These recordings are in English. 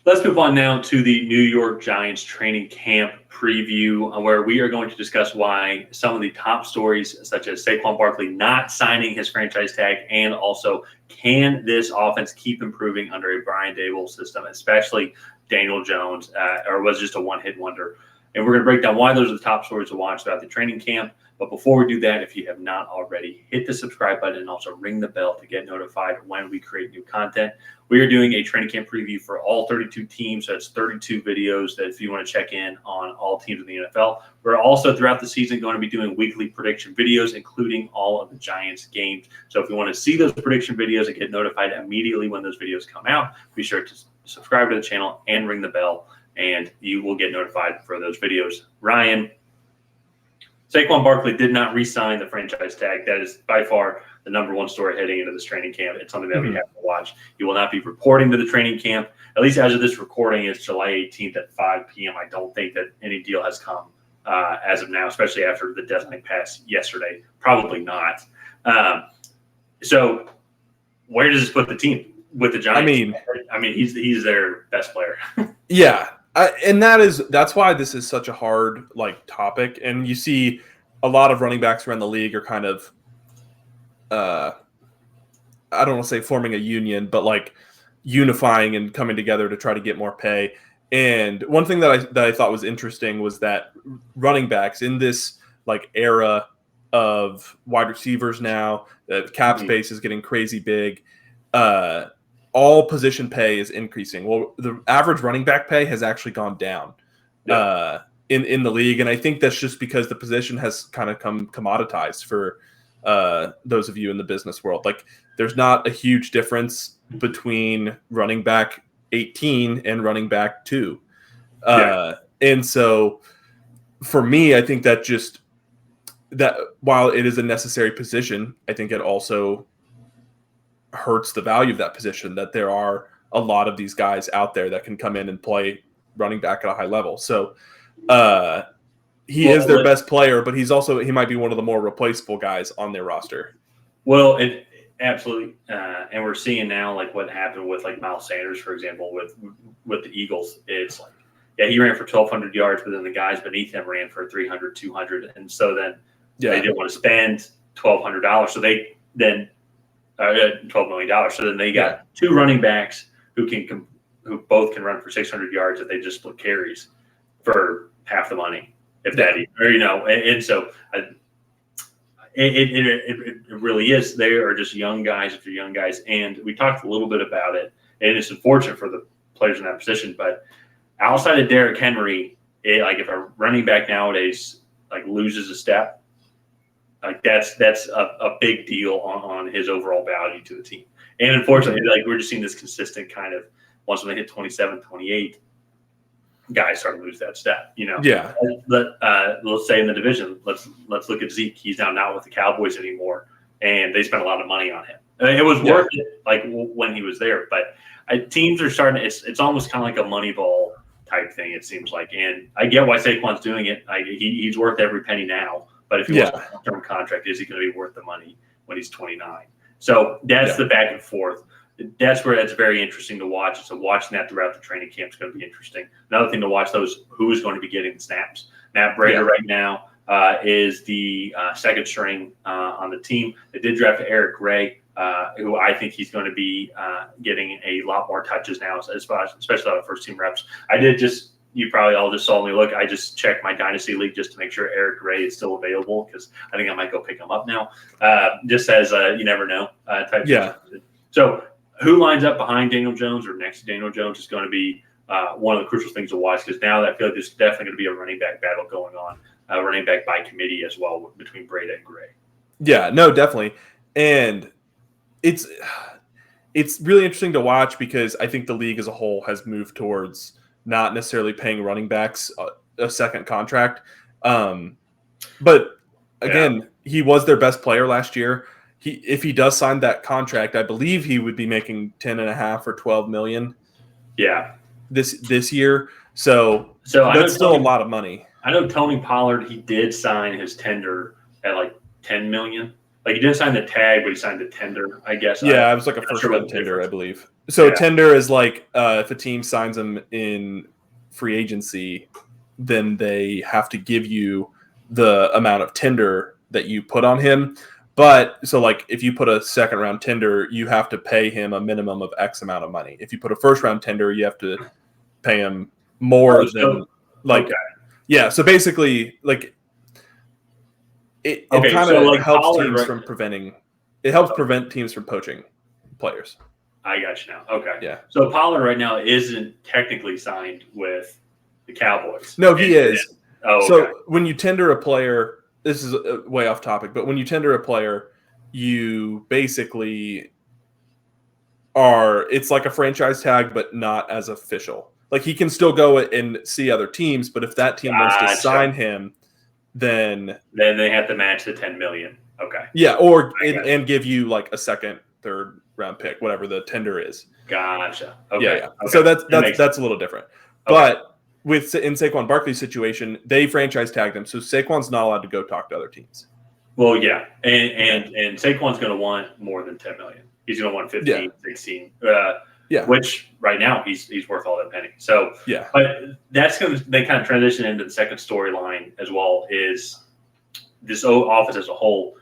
Let's move on now to the New York Giants training camp preview, where we are going to discuss why some of the top stories, such as Saquon Barkley not signing his franchise tag, and also can this offense keep improving under a Brian Daboll system, especially Daniel Jones, or was it just a one-hit wonder? And we're going to break down why those are the top stories to watch throughout the training camp. But before we do that, if you have not already, hit the subscribe button and also ring the bell to get notified when we create new content. We are doing a training camp preview for all 32 teams. So that's 32 videos that if you want to check in on all teams in the NFL. We're also throughout the season going to be doing weekly prediction videos, including all of the Giants games. So if you want to see those prediction videos and get notified immediately when those videos come out, be sure to subscribe to the channel and ring the bell, and you will get notified for those videos. Ryan, Saquon Barkley did not re-sign the franchise tag. That is by far the number one story heading into this training camp. It's something that we have to watch. He will not be reporting to the training camp. At least as of this recording, it's July 18th at 5 p.m. I don't think that any deal has come as of now, especially after the deadline passed yesterday. Probably not. So where does this put the team with the Giants? I mean, he's their best player. Yeah. And that's why this is such a hard topic. And you see a lot of running backs around the league are kind of, I don't want to say forming a union, but unifying and coming together to try to get more pay. And one thing that I thought was interesting was that running backs in this era of wide receivers now, that cap space is getting crazy big. All position pay is increasing. Well, the average running back pay has actually gone down in the league. And I think that's just because the position has kind of come commoditized for those of you in the business world. There's not a huge difference between running back 18 and running back 2. And so for me, I think that while it is a necessary position, I think it also hurts the value of that position, that there are a lot of these guys out there that can come in and play running back at a high level. So he is their best player, but he might be one of the more replaceable guys on their roster. Well, absolutely. And we're seeing now what happened with Miles Sanders, for example, with the Eagles. It's he ran for 1,200 yards, but then the guys beneath him ran for 300, 200. And so then they didn't want to spend $1,200. So they then $12 million. So then they got two running backs who both can run for 600 yards if they just split carries for half the money, if that, or and so it really is. They are just young guys after young guys, and we talked a little bit about it, and it's unfortunate for the players in that position. But outside of Derrick Henry, if a running back nowadays loses a step, that's a big deal on his overall value to the team. And unfortunately, we're just seeing this consistent kind of, once when they hit 27, 28, guys start to lose that step. Yeah. Let's say in the division, let's look at Zeke. He's now not with the Cowboys anymore, and they spent a lot of money on him. It was worth it, when he was there. But teams are starting. It's almost kind of like a Moneyball type thing. It seems like, and I get why Saquon's doing it. He's worth every penny now. But if he wants a long-term contract, is he going to be worth the money when he's 29? So that's the back and forth. That's where it's very interesting to watch. So watching that throughout the training camp is going to be interesting. Another thing to watch, who's going to be getting the snaps. Matt Breida right now is the second string on the team. They did draft Eric Gray, who I think he's going to be getting a lot more touches now, especially on the first-team reps. You probably all just saw me look. I just checked my Dynasty League just to make sure Eric Gray is still available, because I think I might go pick him up now. Just as you never know type situation. So who lines up behind Daniel Jones or next to Daniel Jones is going to be one of the crucial things to watch, because now I feel like there's definitely going to be a running back battle going on, running back by committee as well between Breida and Gray. Yeah, no, definitely. And it's really interesting to watch, because I think the league as a whole has moved towards not necessarily paying running backs a second contract. But again, he was their best player last year. If he does sign that contract, I believe he would be making 10.5 or 12 million. Yeah. This year. So that's still a lot of money. I know Tony Pollard, he did sign his tender at $10 million. He didn't sign the tag, but he signed the tender, I guess. Yeah, it was a first round tender, I believe. So tender is like if a team signs him in free agency, then they have to give you the amount of tender that you put on him. But so like if you put a second round tender, you have to pay him a minimum of X amount of money. If you put a first round tender, you have to pay him more than like yeah. So basically, like it kind of helps teams from preventing. It helps prevent teams from poaching players. I got you now. Okay. Yeah. So Pollard right now isn't technically signed with the Cowboys. No, he is. Oh, okay. So when you tender a player, this is way off topic, but when you tender a player, you basically it's like a franchise tag, but not as official. Like he can still go and see other teams, but if that team wants to sign him, then they have to match the $10 million. Okay. Yeah, or and give you like a second, third round pick, whatever the tender is. Gotcha. Okay. Yeah. Okay. So that's a little different. Okay. But in Saquon Barkley's situation, they franchise tagged him, so Saquon's not allowed to go talk to other teams. Well, yeah, and Saquon's going to want more than $10 million. He's going to want 15, 16. Which right now he's worth all that penny. So yeah, but that's going to they kind of transition into the second storyline as well. Is this offense as a whole?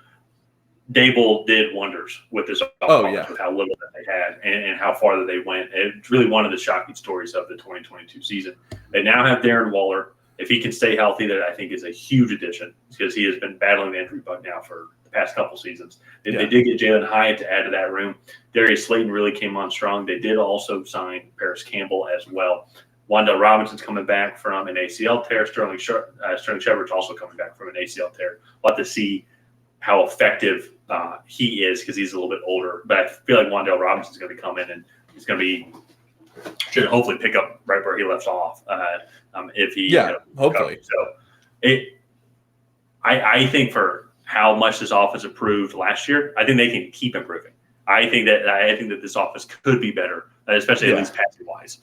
Daboll did wonders with this offense, with how little that they had and how far that they went. It's really one of the shocking stories of the 2022 season. They now have Darren Waller. If he can stay healthy, that I think is a huge addition because he has been battling the injury bug now for the past couple seasons. They did get Jalen Hyatt to add to that room. Darius Slayton really came on strong. They did also sign Paris Campbell as well. Wan'Dale Robinson's coming back from an ACL tear. Sterling Shepard's also coming back from an ACL tear. We'll have to see how effective he is because he's a little bit older. But I feel like Wan'Dale Robinson's going to come in and he's going to should hopefully pick up right where he left off. If he hopefully. So I think for how much this offense improved last year, I think they can keep improving. I think that this offense could be better, especially at least passing wise.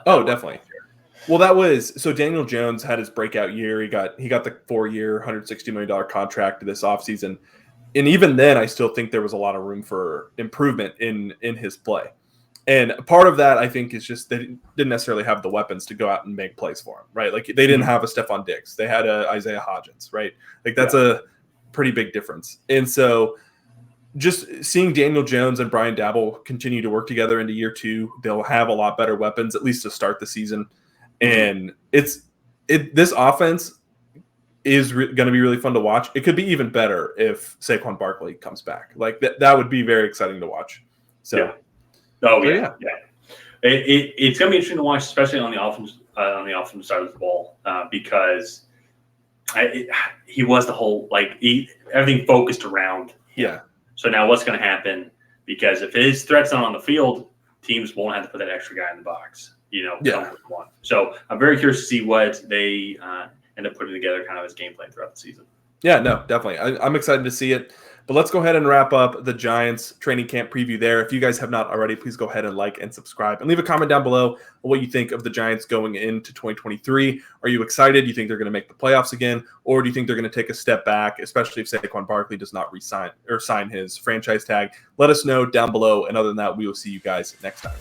Definitely. Well, that was so. Daniel Jones had his breakout year. He got the 4-year, $160 million contract this offseason. And even then, I still think there was a lot of room for improvement in his play. And part of that, I think, is just they didn't necessarily have the weapons to go out and make plays for him, right? Like they didn't have a Stephon Diggs. They had a Isaiah Hodgins, right? Like that's a pretty big difference. And so just seeing Daniel Jones and Brian Daboll continue to work together into year 2, they'll have a lot better weapons, at least to start the season. And this offense is going to be really fun to watch. It could be even better if Saquon Barkley comes back. Like that would be very exciting to watch. So. Yeah. Oh yeah. It's going to be interesting to watch, especially on the offensive side of the ball, because he was the whole everything focused around him. Yeah. So now what's going to happen? Because if his threat's not on the field, teams won't have to put that extra guy in the box. One. So I'm very curious to see what they end up putting together, kind of as game plan throughout the season. Yeah, no, definitely. I'm excited to see it. But let's go ahead and wrap up the Giants training camp preview there. If you guys have not already, please go ahead and like and subscribe. And leave a comment down below on what you think of the Giants going into 2023. Are you excited? Do you think they're going to make the playoffs again? Or do you think they're going to take a step back, especially if Saquon Barkley does not sign his franchise tag? Let us know down below. And other than that, we will see you guys next time.